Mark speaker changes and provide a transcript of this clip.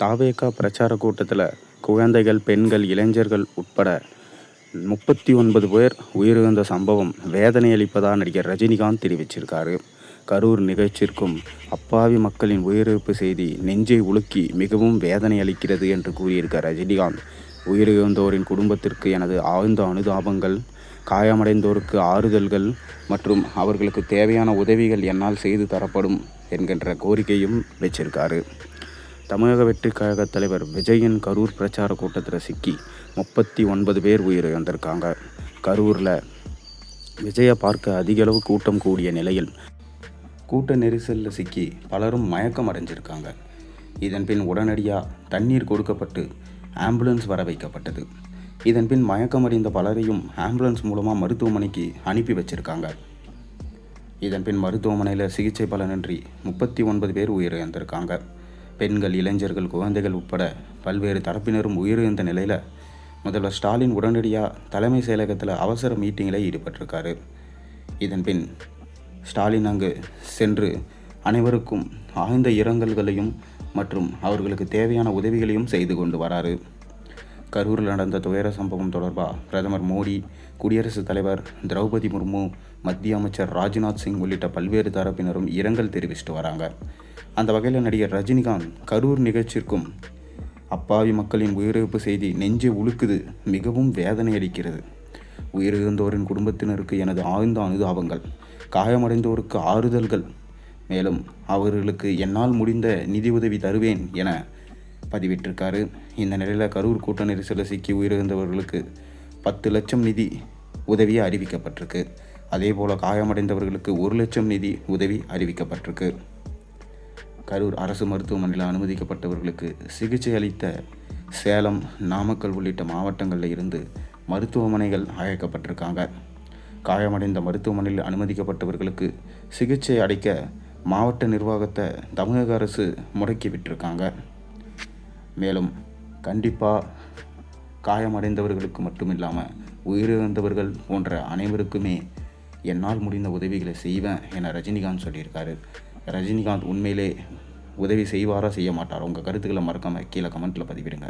Speaker 1: தாவேகா பிரச்சார கூட்டத்தில் குழந்தைகள், பெண்கள், இளைஞர்கள் உட்பட 39 பேர் உயிரிழந்த சம்பவம் வேதனை அளிப்பதாக நடிகர் ரஜினிகாந்த் தெரிவிச்சிருக்காரு. கரூர் நிகழ்ச்சிற்கும் அப்பாவி மக்களின் உயிரிழப்பு செய்தி நெஞ்சை உலுக்கி மிகவும் வேதனை அளிக்கிறது என்று கூறியிருக்கார் ரஜினிகாந்த். உயிரிழந்தோரின் குடும்பத்திற்கு எனது ஆழ்ந்த அனுதாபங்கள், காயமடைந்தோருக்கு ஆறுதல்கள் மற்றும் அவர்களுக்கு தேவையான உதவிகள் என்னால் செய்து தரப்படும் என்கின்ற கோரிக்கையும் வச்சிருக்காரு. தமிழக வெற்றி கழக தலைவர் விஜயின் கரூர் பிரச்சார கூட்டத்தில் சிக்கி 39 பேர் உயிரிழந்திருக்காங்க. கரூரில் விஜயை பார்க்க அதிகளவு கூட்டம் கூடிய நிலையில் கூட்ட நெரிசலில் சிக்கி பலரும் மயக்கம் அடைஞ்சிருக்காங்க. இதன்பின் உடனடியாக தண்ணீர் கொடுக்கப்பட்டு ஆம்புலன்ஸ் வர வைக்கப்பட்டது. இதன்பின் மயக்கமடைந்த பலரையும் ஆம்புலன்ஸ் மூலமாக மருத்துவமனைக்கு அனுப்பி வச்சிருக்காங்க. இதன்பின் மருத்துவமனையில் சிகிச்சை பலனின்றி 39 பேர் உயிரிழந்திருக்காங்க. பெண்கள், இளைஞர்கள், குழந்தைகள் உட்பட பல்வேறு தரப்பினரும் உயிரிழந்த நிலையில் முதல்வர் ஸ்டாலின் உடனடியாக தலைமை செயலகத்தில் அவசர மீட்டிங்கில் ஈடுபட்டிருக்காரு. இதன்பின் ஸ்டாலின் அங்கு சென்று அனைவருக்கும் ஆழ்ந்த இரங்கல்களையும் மற்றும் அவர்களுக்கு தேவையான உதவிகளையும் செய்து கொண்டு வராரு. கரூரில் நடந்த துயர சம்பவம் தொடர்பாக பிரதமர் மோடி, குடியரசுத் தலைவர் திரௌபதி முர்மு, மத்திய அமைச்சர் ராஜ்நாத் சிங் உள்ளிட்ட பல்வேறு தரப்பினரும் இரங்கல் தெரிவிச்சிட்டு வராங்க. அந்த வகையில் நடிகர் ரஜினிகாந்த் கரூர் நிகழ்ச்சிக்கும் அப்பாவி மக்களின் உயிரிழப்பு செய்தி நெஞ்சை உலுக்குது, மிகவும் வேதனை அளிக்கிறது. உயிரிழந்தோரின் குடும்பத்தினருக்கு எனது ஆழ்ந்த அனுதாபங்கள், காயமடைந்தோருக்கு ஆறுதல்கள், மேலும் அவர்களுக்கு என்னால் முடிந்த நிதி உதவி தருவேன் என பதிவிட்டிருக்காரு. இந்த நிலையில் கரூர் கூட்ட நெரிசலில் சிக்கி உயிரிழந்தவர்களுக்கு 10 லட்சம் நிதி உதவி அறிவிக்கப்பட்டிருக்கு. அதேபோல் காயமடைந்தவர்களுக்கு 1 லட்சம் நிதி உதவி அறிவிக்கப்பட்டிருக்கு. கரூர் அரசு மருத்துவமனையில் அனுமதிக்கப்பட்டவர்களுக்கு சிகிச்சை அளித்த சேலம், நாமக்கல் உள்ளிட்ட மாவட்டங்களில் இருந்து மருத்துவமனைகள் அழைக்கப்பட்டிருக்காங்க. காயமடைந்த மருத்துவமனையில் அனுமதிக்கப்பட்டவர்களுக்கு சிகிச்சை அளிக்க மாவட்ட நிர்வாகத்தை தமிழக அரசு முடக்கி விட்டிருக்காங்க. மேலும் கண்டிப்பாக காயமடைந்தவர்களுக்கு மட்டும் இல்லாமல் உயிரிழந்தவர்கள் போன்ற அனைவருக்குமே என்னால் முடிந்த உதவிகளை செய்வேன் என ரஜினிகாந்த் சொல்லியிருக்காரு. ரஜினிகாந்த் உண்மையிலே உதவி செய்வாரா செய்ய மாட்டாரா? உங்கள் கருத்துக்களை மறக்காமல் கீழே கமெண்ட்டில் பதிவிடுங்க.